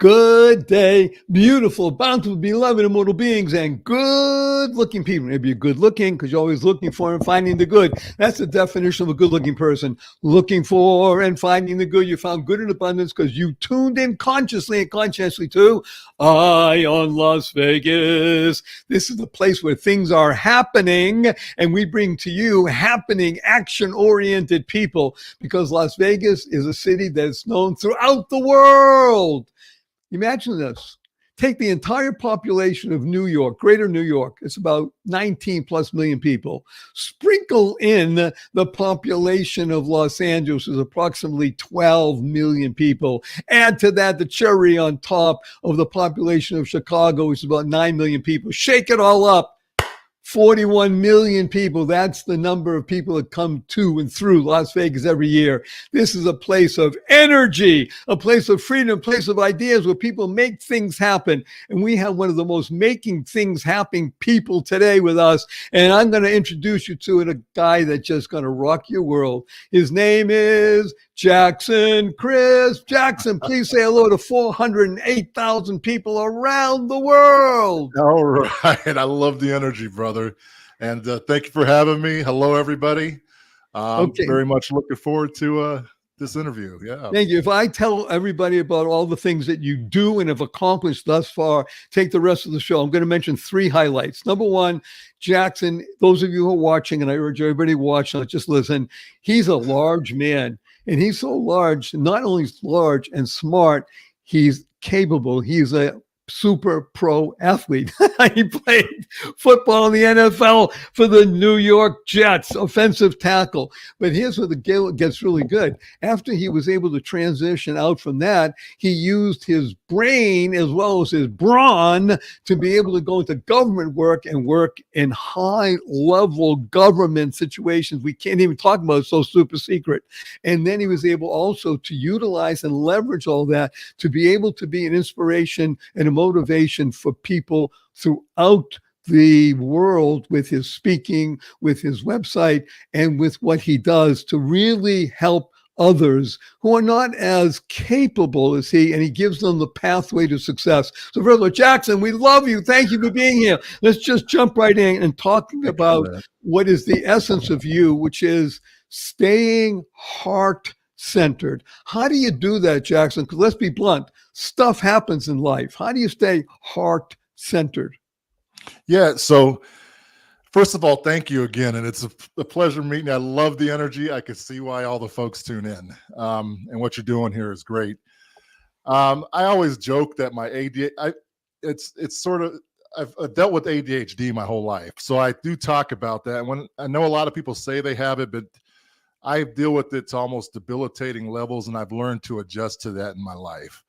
Good day, beautiful, bountiful, beloved, immortal beings, and good-looking people. Maybe you're good-looking because you're always looking for and finding the good. That's the definition of a good-looking person. Looking for and finding the good. You found good in abundance because you tuned in consciously and conscientiously to Eye on Las Vegas. This is the place where things are happening, and we bring to you happening, action-oriented people because Las Vegas is a city that's known throughout the world. Imagine this. Take the entire population of New York, greater New York. It's about 19 plus million people. Sprinkle in the population of Los Angeles is approximately 12 million people. Add to that the cherry on top of the population of Chicago, which is about 9 million people. Shake it all up. 41 million people. That's the number of people that come to and through Las Vegas every year. This is a place of energy, a place of freedom, a place of ideas where people make things happen. And we have one of the most making things happen people today with us. And I'm going to introduce you to a guy that's just going to rock your world. His name is Jackson Crisp. Jackson, please say hello to 408,000 people around the world. All right. I love the energy, brother. And thank you for having me. Hello, everybody. Okay. Very much looking forward to this interview. Yeah. Thank you. If I tell everybody about all the things that you do and have accomplished thus far, take the rest of the show. I'm going to mention 3 highlights. Number 1, Jackson, those of you who are watching, and I urge everybody watching, not just listen, he's a large man. And he's so large, not only large and smart, he's capable. He's a super pro athlete. He played football in the NFL for the New York Jets, offensive tackle. But here's where the game gets really good. After he was able to transition out from that, he used his brain as well as his brawn to be able to go into government work and work in high-level government situations we can't even talk about. It's so super secret. And then he was able also to utilize and leverage all that to be able to be an inspiration and a motivation for people throughout the world with his speaking, with his website, and with what he does to really help others who are not as capable as he, and he gives them the pathway to success. So, Brother Jackson, we love you. Thank you for being here. Let's just jump right in and talking about what is the essence of you, which is staying heart-centered. How do you do that, Jackson? Because let's be blunt, stuff happens in life. How do you stay heart-centered? Yeah, so first of all, thank you again. And it's a pleasure meeting you. I love the energy. I can see why all the folks tune in. And what you're doing here is great. I always joke that my ADHD, it's sort of, I've dealt with ADHD my whole life. So I do talk about that. When I know a lot of people say they have it, but I deal with it to almost debilitating levels, and I've learned to adjust to that in my life.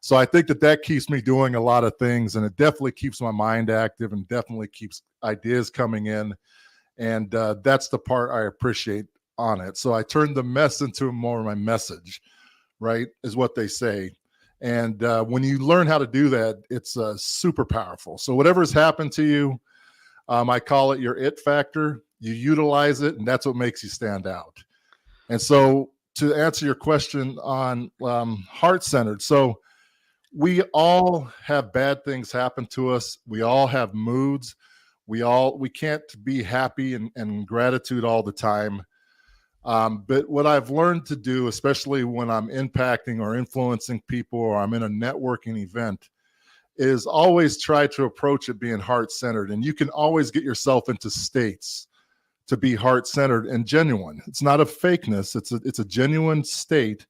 So I think that keeps me doing a lot of things, and it definitely keeps my mind active and definitely keeps ideas coming in. And that's the part I appreciate on it. So I turn the mess into more of my message, right, is what they say. And when you learn how to do that, it's super powerful. So whatever has happened to you, I call it your it factor. You utilize it, and that's what makes you stand out. And so to answer your question on heart-centered, so we all have bad things happen to us. We all have moods. We can't be happy and gratitude all the time. But what I've learned to do, especially when I'm impacting or influencing people or I'm in a networking event, is always try to approach it being heart-centered. And you can always get yourself into states to be heart-centered and genuine. It's not a fakeness. It's a genuine state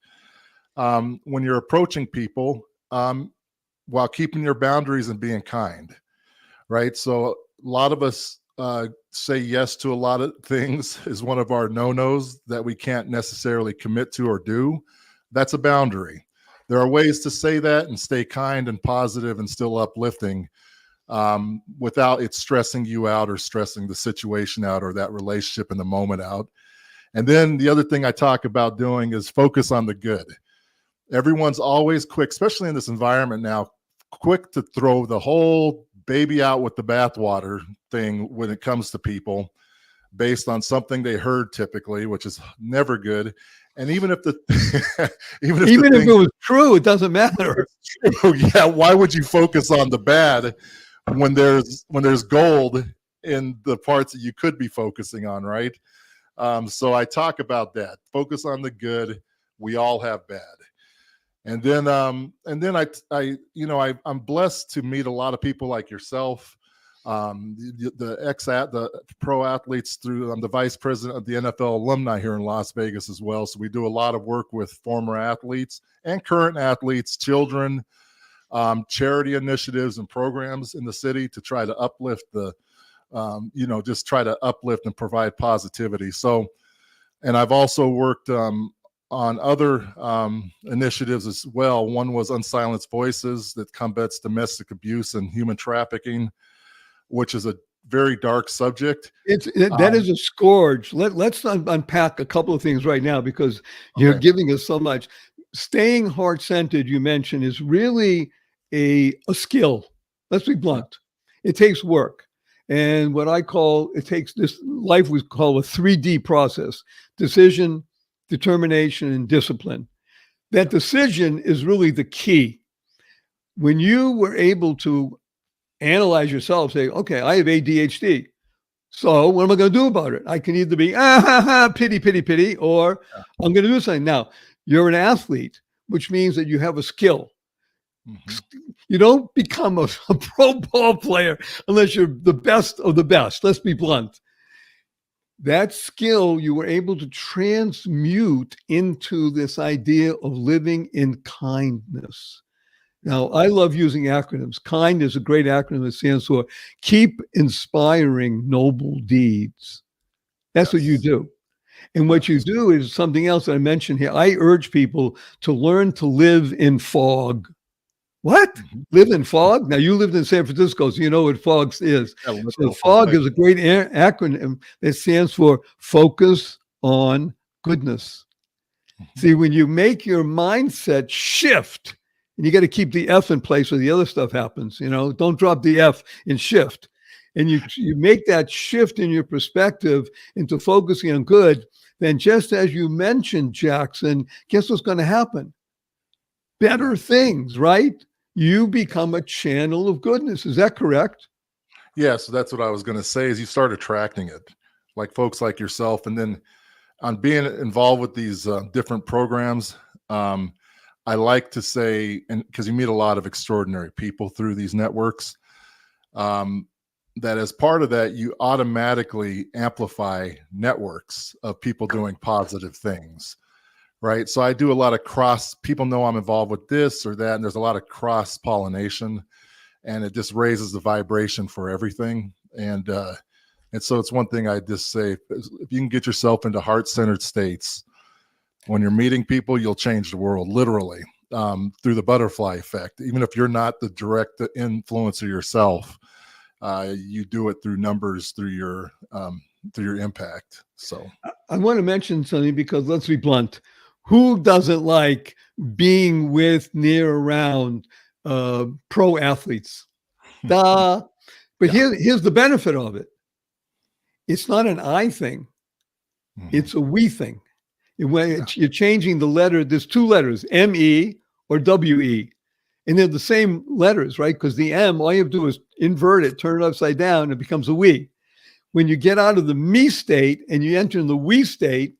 when you're approaching people while keeping your boundaries and being kind, right? So a lot of us say yes to a lot of things is one of our no-nos that we can't necessarily commit to or do. That's a boundary. There are ways to say that and stay kind and positive and still uplifting without it stressing you out or stressing the situation out or that relationship in the moment out. And then the other thing I talk about doing is focus on the good. Everyone's always quick, especially in this environment now, quick to throw the whole baby out with the bathwater thing when it comes to people. based on something they heard typically, which is never good. And even if the even if it was true, it doesn't matter. True, yeah, why would you focus on the bad when there's gold in the parts that you could be focusing on, right? So I talk about that. Focus on the good. We all have bad. And then I'm blessed to meet a lot of people like yourself, the pro athletes through. I'm the vice president of the NFL alumni here in Las Vegas as well. So we do a lot of work with former athletes and current athletes, children, charity initiatives and programs in the city to try to uplift just try to uplift and provide positivity. So, and I've also worked on other initiatives as well. One was Unsilenced Voices that combats domestic abuse and human trafficking, which is a very dark subject. That is a scourge. Let's unpack a couple of things right now, because you're giving us so much. Staying heart-centered, you mentioned, is really a skill. Let's be blunt. It takes work. And what it takes this life we call a 3D process: decision, determination, and discipline. That decision is really the key. When you were able to analyze yourself, say, okay, I have ADHD. So what am I going to do about it? I can either be, pity, pity, pity, or I'm going to do something. Now, you're an athlete, which means that you have a skill. Mm-hmm. You don't become a pro ball player unless you're the best of the best. Let's be blunt. That skill you were able to transmute into this idea of living in kindness. Now, I love using acronyms. KIND is a great acronym that stands for Keep Inspiring Noble Deeds. That's what you do. And what you do is something else that I mentioned here. I urge people to learn to live in fog. What? Mm-hmm. Live in fog? Now, you lived in San Francisco, so you know what fog is. Yeah, so fog is a great acronym that stands for Focus on Goodness. Mm-hmm. See, when you make your mindset shift, and you got to keep the F in place or the other stuff happens, don't drop the F in shift. And you make that shift in your perspective into focusing on good, then just as you mentioned, Jackson, guess what's going to happen? Better things, right? You become a channel of goodness. Is that correct? Yeah, so that's what I was going to say, is you start attracting it, like folks like yourself. And then on being involved with these different programs, I like to say, and because you meet a lot of extraordinary people through these networks, that as part of that, you automatically amplify networks of people doing positive things. Right. So I do a lot of people know I'm involved with this or that, and there's a lot of cross pollination, and it just raises the vibration for everything. And so it's one thing I just say, if you can get yourself into heart-centered states, when you're meeting people, you'll change the world, literally, through the butterfly effect. Even if you're not the direct influencer yourself, you do it through numbers, through your impact. So I want to mention something, because let's be blunt. Who doesn't like being with, near, around pro athletes? But here's the benefit of it. It's not an I thing. Mm-hmm. It's a we thing. When you're changing the letter, there's two letters, M-E or W-E. And they're the same letters, right? Because the M, all you have to do is invert it, turn it upside down, it becomes a we. When you get out of the me state and you enter in the we state,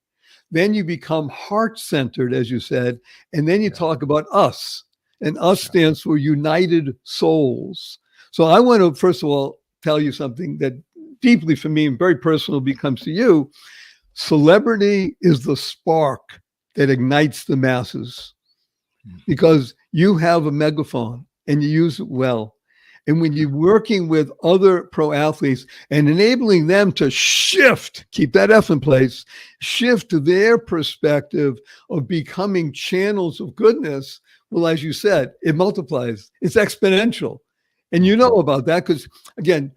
then you become heart-centered, as you said, and then you talk about us. And us stands for United Souls. So I want to, first of all, tell you something that deeply for me and very personal becomes to you. Celebrity is the spark that ignites the masses, because you have a megaphone and you use it well. And when you're working with other pro athletes and enabling them to shift, keep that F in place, shift to their perspective of becoming channels of goodness, well, as you said, it multiplies. It's exponential. And you know about that because, again,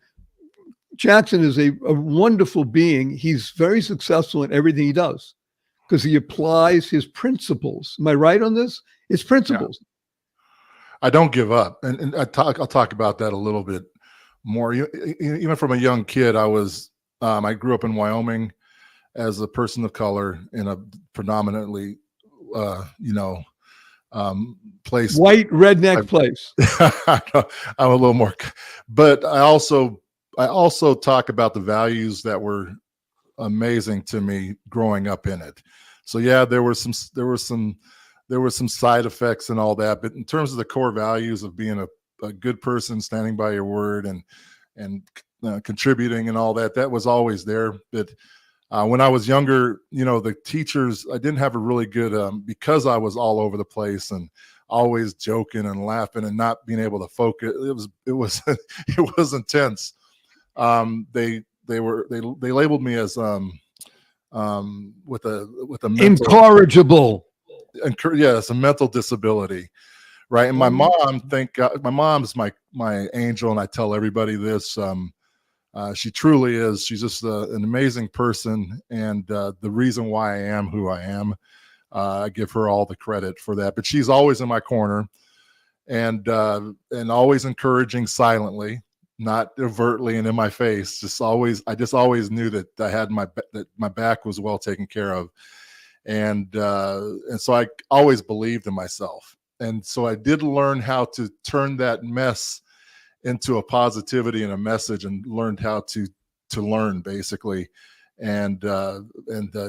Jackson is a wonderful being. He's very successful in everything he does because he applies his principles. Am I right on this? It's principles. Yeah. I don't give up. And I'll talk about that a little bit more. Even from a young kid, I was I grew up in Wyoming as a person of color in a predominantly, place. White redneck place. I'm a little more, but I also talk about the values that were amazing to me growing up in it. So yeah, there were some side effects and all that, but in terms of the core values of being a good person, standing by your word, and contributing and all that, that was always there. But when I was younger, the teachers, I didn't have a really good, because I was all over the place and always joking and laughing and not being able to focus. It was it was intense. They labeled me as with a mental, Incorrigible. yes, a mental disability, right? And my mom, thank God, my mom's my angel, and I tell everybody this. She truly is. She's just an amazing person, and the reason why I am who I am. I give her all the credit for that. But she's always in my corner, and always encouraging silently, not overtly and in my face. I just always knew that I had that my back was well taken care of, and so I always believed in myself. And so I did learn how to turn that mess into a positivity and a message, and learned how to learn, basically, and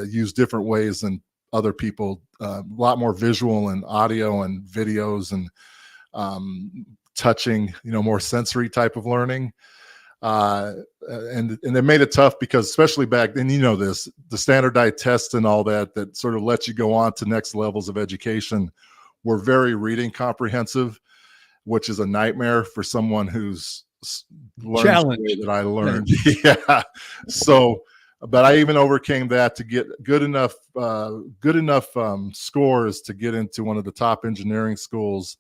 use different ways than other people, a lot more visual and audio and videos, and touching, more sensory type of learning. And it made it tough because, especially back then, this, the standardized tests and all that sort of let you go on to next levels of education were very reading comprehensive, which is a nightmare for someone who's learned the way that I learned. Yeah. So, but I even overcame that to get good enough scores to get into one of the top engineering schools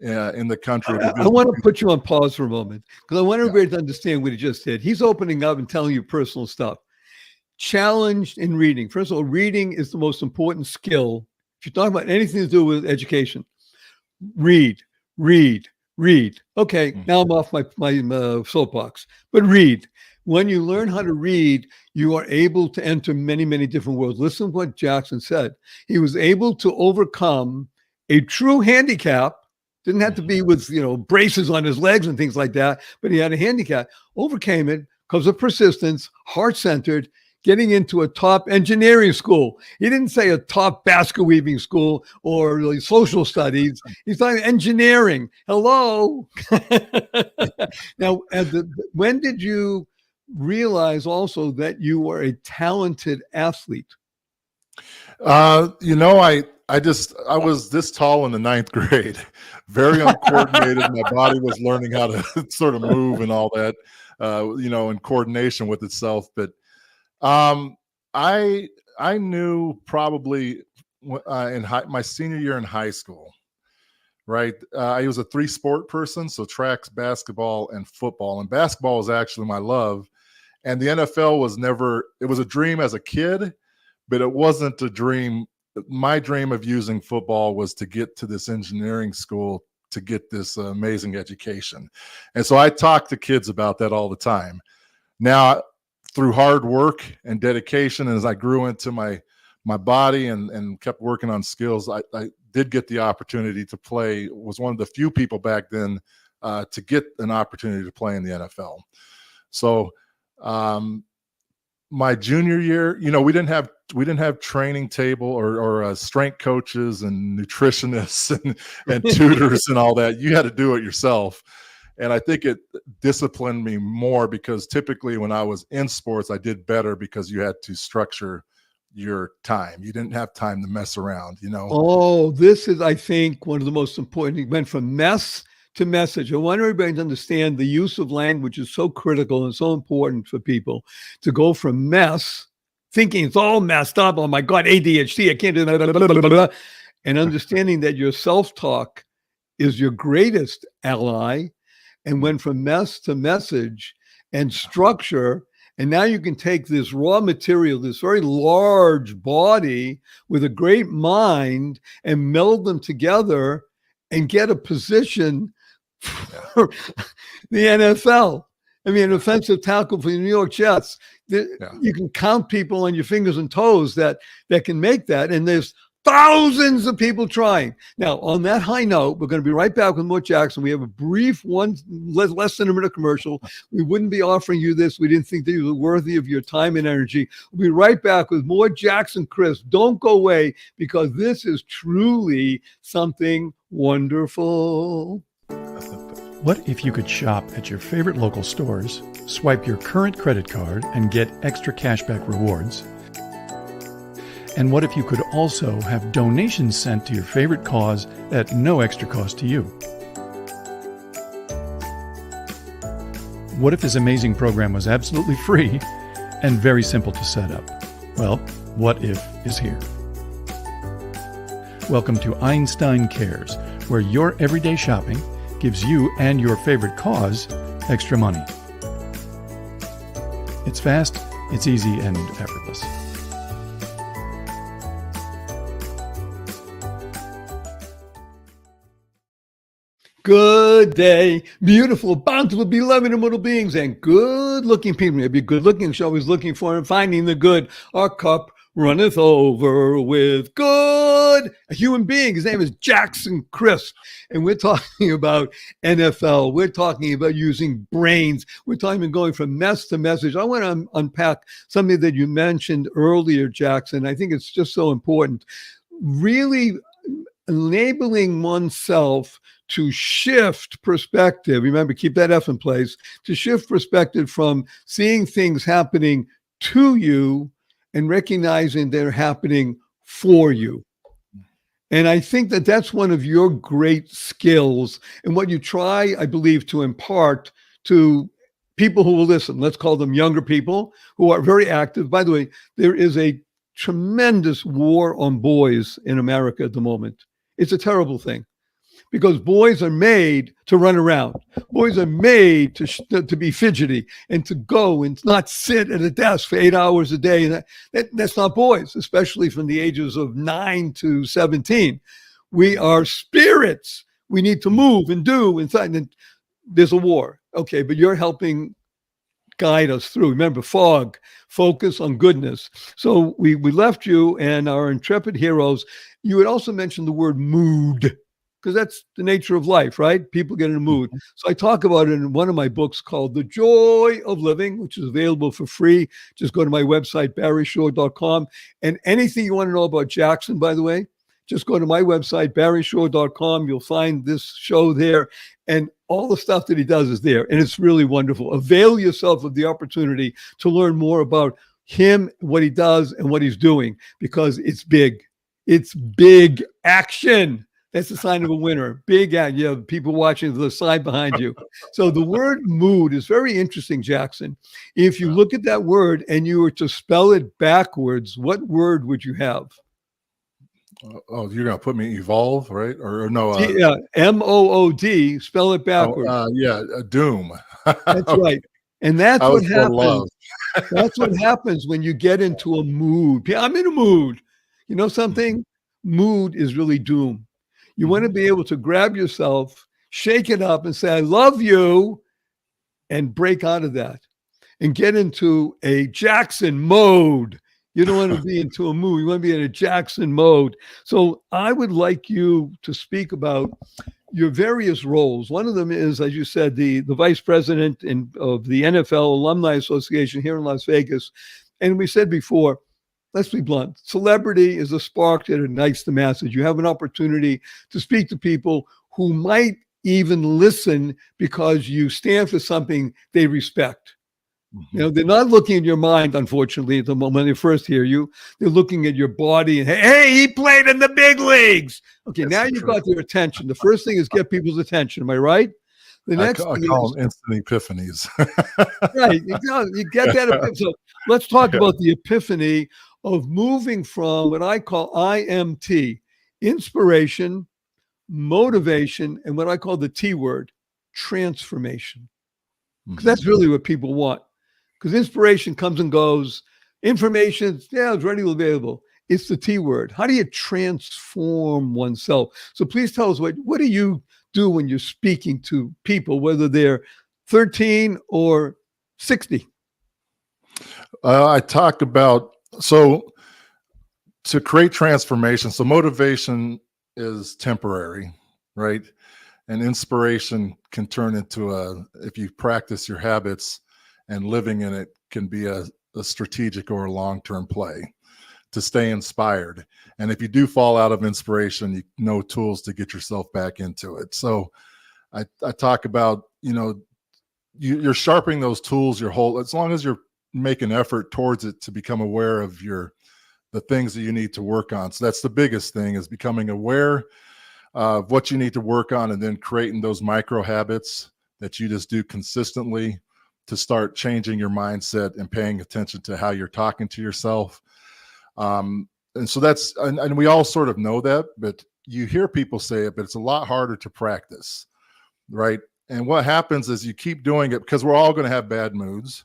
in the country. I want to put you on pause for a moment, because I want everybody to understand what he just did. He's opening up and telling you personal stuff. Challenged in reading. First of all, reading is the most important skill. If you're talking about anything to do with education, read. Okay, now I'm off my soapbox, but read. When you learn how to read, you are able to enter many, many different worlds. Listen to what Jackson said. He was able to overcome a true handicap. Didn't have to be with, braces on his legs and things like that, but he had a handicap, overcame it because of persistence, heart-centered, getting into a top engineering school. He didn't say a top basket weaving school or really social studies. He's talking engineering. Hello. Now, when did you realize also that you were a talented athlete? I was this tall in the 9th grade, very uncoordinated. My body was learning how to sort of move and all that, in coordination with itself. But I knew probably in my senior year in high school, right? I was a 3-sport person, so tracks, basketball, and football. And basketball was actually my love. And the NFL was it was a dream as a kid, but it wasn't a dream. My dream of using football was to get to this engineering school to get this amazing education. And so I talk to kids about that all the time. Now, through hard work and dedication, and as I grew into my body and kept working on skills, I did get the opportunity to play. Was one of the few people back then to get an opportunity to play in the NFL. So my junior year, we didn't have training table or strength coaches and nutritionists and tutors and all that. You had to do it yourself. And I think it disciplined me more, because typically when I was in sports, I did better because you had to structure your time. You didn't have time to mess around, Oh, this is, I think, one of the most important. It went from mess to message. I want everybody to understand the use of language is so critical and so important for people to go from mess, thinking it's all messed up. Oh my God, ADHD, I can't do that. And understanding that your self-talk is your greatest ally, and went from mess to message and structure. And now you can take this raw material, this very large body with a great mind, and meld them together and get a position for the NFL. I mean, an offensive tackle for the New York Jets. You can count people on your fingers and toes that can make that. And there's thousands of people trying. Now, on that high note, we're going to be right back with more Jackson. We have a brief less than a minute commercial. We wouldn't be offering you this. We didn't think that you were worthy of your time and energy. We'll be right back with more Jackson Chris. Don't go away, because this is truly something wonderful. What if you could shop at your favorite local stores, swipe your current credit card, and get extra cashback rewards? And what if you could also have donations sent to your favorite cause at no extra cost to you? What if this amazing program was absolutely free and very simple to set up? Well, What If is here. Welcome to Einstein Cares, where your everyday shopping gives you and your favorite cause extra money. It's fast, it's easy, and effortless. Good day, beautiful, bountiful, beloved, immortal beings, and good-looking people. Maybe good-looking, she's always looking for and finding the good. Our cup runneth over with good. A human being, his name is Jackson Crisp, and we're talking about NFL. We're talking about using brains. We're talking about going from mess to message. I want to unpack something that you mentioned earlier, Jackson. I think it's just so important. Really enabling oneself to shift perspective. Remember, keep that F in place, to shift perspective from seeing things happening to you and recognizing they're happening for you. And I think that that's one of your great skills and what you try, I believe, to impart to people who will listen. Let's call them younger people who are very active. By the way, there is a tremendous war on boys in America at the moment. It's a terrible thing, because boys are made to run around. Boys are made to be fidgety and to go and not sit at a desk for 8 hours a day. And that's not boys, especially from the ages of 9 to 17. We are spirits. We need to move and do and there's a war. Okay, but you're helping guide us through. Remember, focus on goodness. So we left you and our intrepid heroes. You had also mentioned the word mood, because that's the nature of life, right? People get in a mood. So I talk about it in one of my books called The Joy of Living, which is available for free. Just go to my website, barryshore.com. And anything you want to know about Jackson, by the way, just go to my website, barryshore.com. You'll find this show there. And all the stuff that he does is there. And it's really wonderful. Avail yourself of the opportunity to learn more about him, what he does, and what he's doing, because it's big. It's big action. That's the sign of a winner. Big action. You have people watching the side behind you. So the word mood is very interesting, Jackson. If you look at that word and you were to spell it backwards, what word would you have? Oh, you're going to put me evolve, right? Or no? Yeah, M-O-O-D, spell it backwards. Doom. That's Okay. right. And that's what happens. Love. That's what happens when you get into a mood. I'm in a mood. You know something? Mood is really doom. You want to be able to grab yourself, shake it up, and say, I love you, and break out of that and get into a Jackson mode. You don't want to be into a mood. You want to be in a Jackson mode. So I would like you to speak about your various roles. One of them is, as you said, the vice president of the NFL Alumni Association here in Las Vegas. And we said before, let's be blunt, celebrity is a spark that ignites the masses. You have an opportunity to speak to people who might even listen because you stand for something they respect. You know, they're not looking at your mind, unfortunately, at the moment when they first hear you. They're looking at your body and, hey, he played in the big leagues. Okay, now you've got their attention. The first thing is get people's attention. Am I right? The next I call them instant epiphanies. Right, you get that epiphany. So let's talk about the epiphany of moving from what I call IMT, inspiration, motivation, and what I call the T word, transformation. Because that's really what people want. Because inspiration comes and goes. Information, it's readily available. It's the T word. How do you transform oneself? So please tell us, what do you do when you're speaking to people, whether they're 13 or 60? I talk about, so to create transformation. So motivation is temporary, right? And inspiration can turn into if you practice your habits and living in it can be a strategic or a long-term play to stay inspired. And if you do fall out of inspiration, you know tools to get yourself back into it. So I talk about, you're sharpening those tools as long as you're making effort towards it to become aware of the things that you need to work on. So that's the biggest thing, is becoming aware of what you need to work on, and then creating those micro habits that you just do consistently to start changing your mindset and paying attention to how you're talking to yourself. And so and we all sort of know that, but you hear people say it, but it's a lot harder to practice, right? And what happens is you keep doing it, because we're all going to have bad moods.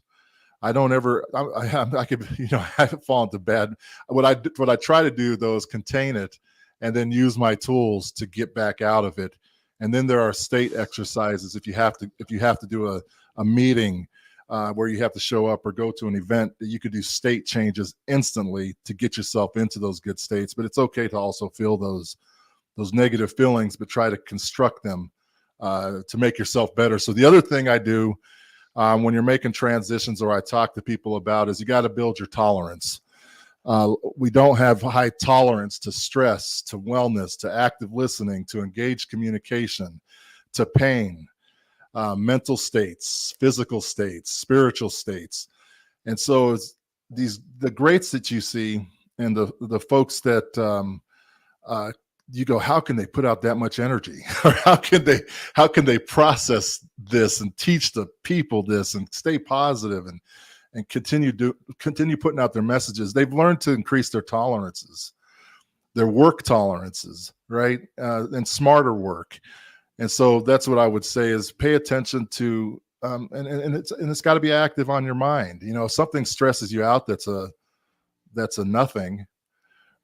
I could, I haven't fallen to bad. What I try to do though is contain it and then use my tools to get back out of it. And then there are state exercises. If you have to do a meeting where you have to show up or go to an event, that you could do state changes instantly to get yourself into those good states. But it's okay to also feel those negative feelings, but try to construct them to make yourself better. So the other thing I do when you're making transitions, or I talk to people about, is you got to build your tolerance. We don't have high tolerance to stress, to wellness, to active listening, to engaged communication, to pain, mental states, physical states, spiritual states. And so the greats that you see, and the folks that you go, how can they put out that much energy? Or how can they process this and teach the people this and stay positive and continue putting out their messages? They've learned to increase their tolerances, their work tolerances, right? And smarter work. And so that's what I would say, is pay attention to, and it's got to be active on your mind. If something stresses you out, that's a nothing,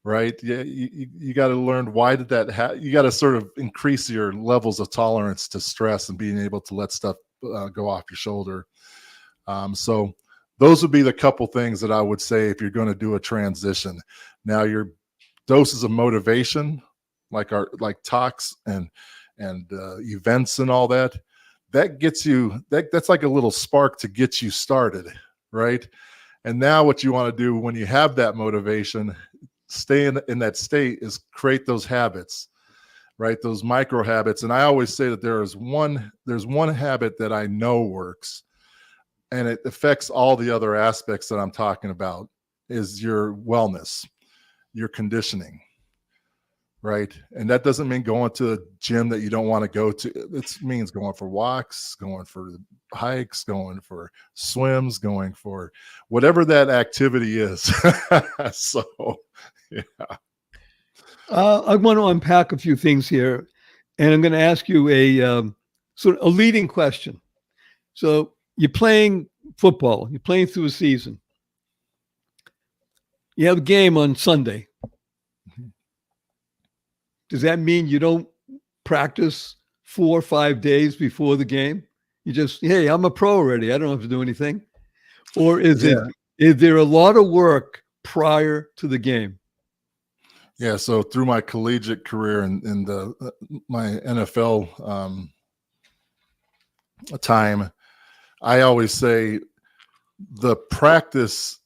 right? Yeah, you got to learn, why did that you got to sort of increase your levels of tolerance to stress and being able to let stuff go off your shoulder. So those would be the couple things that I would say if you're going to do a transition. Now, your doses of motivation, like talks and events and all that gets you, that's like a little spark to get you started, right? And now what you want to do when you have that motivation, stay in that state, is create those habits, right? Those micro habits. And I always say that there's one habit that I know works, and it affects all the other aspects that I'm talking about, is your wellness, your conditioning, right? And that doesn't mean going to a gym that you don't want to go to. It means going for walks, going for hikes, going for swims, going for whatever that activity is. So, yeah. I want to unpack a few things here, and I'm going to ask you a sort of a leading question. So you're playing football, you're playing through a season. You have a game on Sunday. Does that mean you don't practice 4 or 5 days before the game? You just, hey, I'm a pro already, I don't have to do anything? Or is there a lot of work prior to the game? Yeah, so through my collegiate career and my NFL time, I always say the practice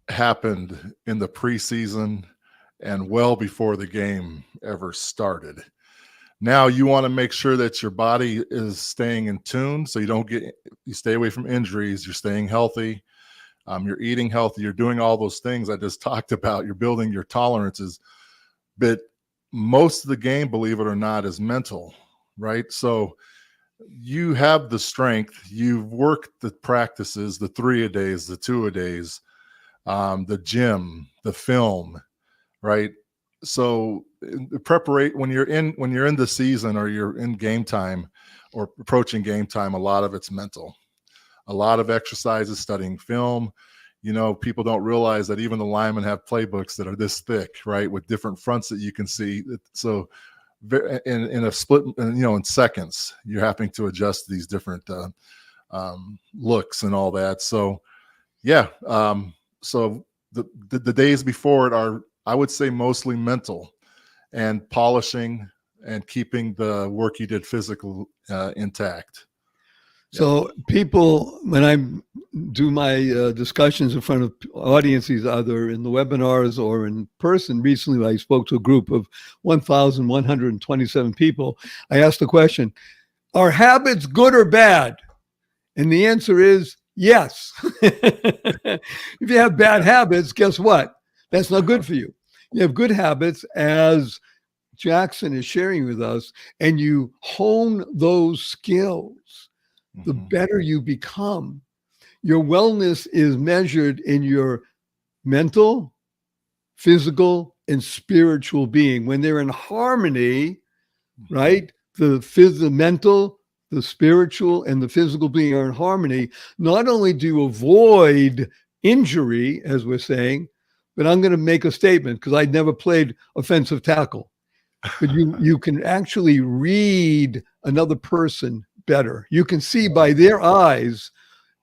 happened in the preseason and well before the game ever started. Now you want to make sure that your body is staying in tune, so you stay away from injuries, you're staying healthy, you're eating healthy, you're doing all those things I just talked about, you're building your tolerances. But most of the game, believe it or not, is mental, right? So you have the strength, you've worked the practices, the 3-a-days, the 2-a-days, the gym, the film, right? So when you're in the season, or you're in game time or approaching game time, a lot of it's mental. A lot of exercises, studying film. People don't realize that even the linemen have playbooks that are this thick, right, with different fronts that you can see. So in a split, in seconds, you're having to adjust these different looks and all that. So Yeah. So the days before it are, I would say, mostly mental and polishing and keeping the work you did physical intact. Yep. So people, when I do my discussions in front of audiences, either in the webinars or in person, recently I spoke to a group of 1,127 people. I asked the question, are habits good or bad? And the answer is yes. If you have bad habits, guess what? That's not good for you. You have good habits, as Jackson is sharing with us, and you hone those skills, the better you become. Your wellness is measured in your mental, physical, and spiritual being. When they're in harmony, right? The mental, the spiritual, and the physical being are in harmony. Not only do you avoid injury, as we're saying, but I'm going to make a statement because I never played offensive tackle. But you can actually read another person better. You can see by their eyes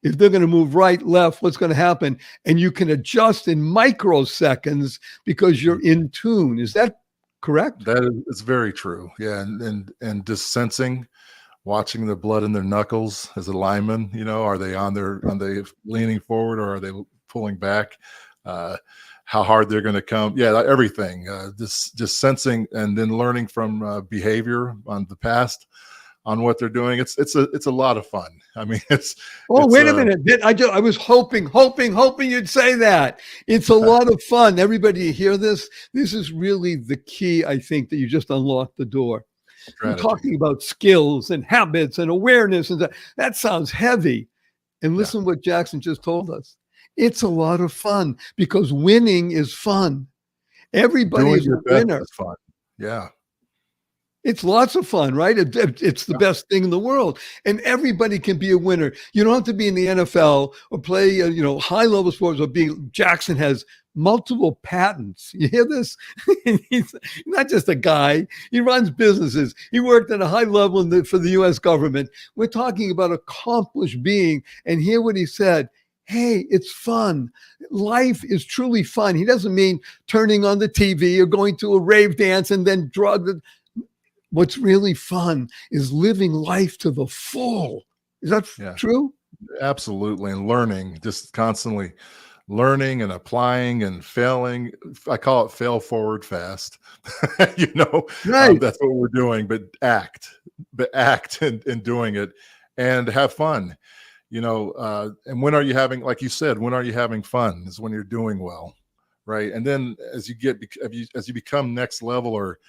if they're going to move right, left, what's going to happen. And you can adjust in microseconds because you're in tune. Is that correct? That is very true. Yeah. And just sensing, watching the blood in their knuckles as a lineman, are they leaning forward or are they pulling back? How hard they're going to come. Yeah. Everything, just sensing and then learning from behavior on the past, on what they're doing. It's a lot of fun. I mean, wait a minute. I was hoping you'd say that. It's a lot of fun. Everybody hear this? This is really the key. I think that you just unlocked the door. We're talking about skills and habits and awareness. And that sounds heavy. And listen what Jackson just told us. It's a lot of fun because winning is fun. Everybody is a winner. Is fun. Yeah. It's lots of fun, right? It's the best thing in the world. And everybody can be a winner. You don't have to be in the NFL or play, high-level sports or Jackson has multiple patents. You hear this? He's not just a guy. He runs businesses. He worked at a high level for the U.S. government. We're talking about accomplished being. And hear what he said. Hey, it's fun. Life is truly fun. He doesn't mean turning on the TV or going to a rave dance and then What's really fun is living life to the full. Is that true? Absolutely. And learning, just constantly learning and applying and failing. I call it fail forward fast. Right. That's what we're doing, but act in doing it and have fun, and when are you having, like you said, when are you having fun is when you're doing well. Right. And then as you become next level or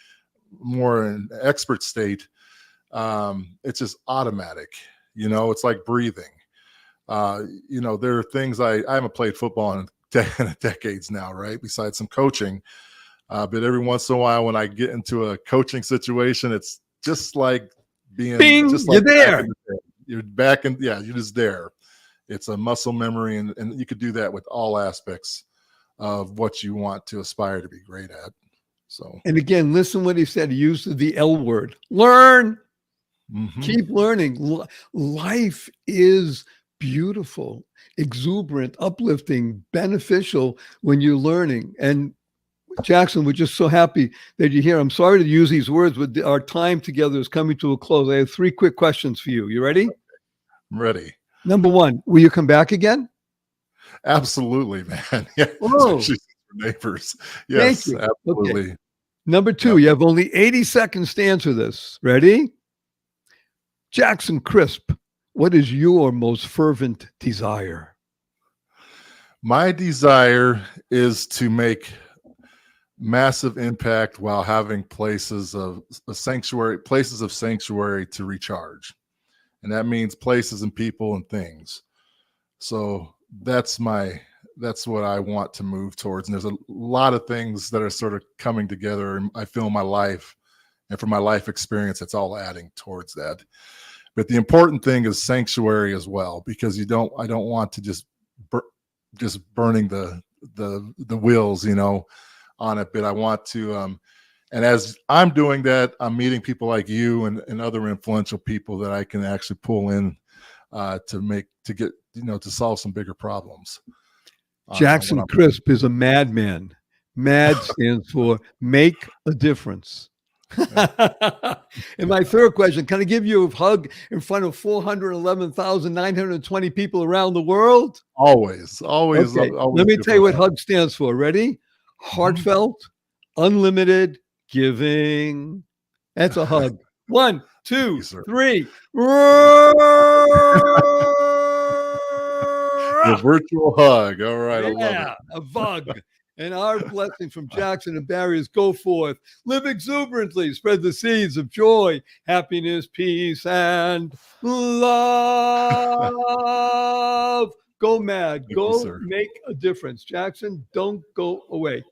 more in expert state, it's just automatic. It's like breathing. There are things I haven't played football in decades now, right? Besides some coaching, but every once in a while when I get into a coaching situation, it's just like being just like you're there. You're back and you're just there. It's a muscle memory, and you could do that with all aspects of what you want to aspire to be great at. So, and again, listen what he said. He used the L word. Learn. Keep learning. Life is beautiful, exuberant, uplifting, beneficial when you're learning. And Jackson, we're just so happy that you're here. I'm sorry to use these words, but our time together is coming to a close. I have 3 quick questions for you. You ready? I'm ready. Number 1, will you come back again? Absolutely, man. Yeah. Oh. Neighbors. Yes, thank you. absolutely. Okay. Number 2, you have only 80 seconds to answer this. Ready? Jackson Crisp, what is your most fervent desire? My desire is to make massive impact while having places of sanctuary to recharge. And that means places and people and things. So that's what I want to move towards. And there's a lot of things that are sort of coming together, I feel, in my life, and from my life experience, it's all adding towards that. But the important thing is sanctuary as well, because I don't want to just burning the wheels, on it. But I want to, and as I'm doing that, I'm meeting people like you and other influential people that I can actually pull in to to solve some bigger problems. Jackson Crisp is a madman. MAD stands for make a difference. And my third question, can I give you a hug in front of 411,920 people around the world? Always. Okay. Let me tell you what hug stands for. Ready? Heartfelt, unlimited giving. That's a hug. 1, 2, 3. The virtual hug. All right. I love it. A vug. And our blessing from Jackson and Barry is go forth, live exuberantly, spread the seeds of joy, happiness, peace, and love. Go mad. Go make a difference. Jackson, don't go away.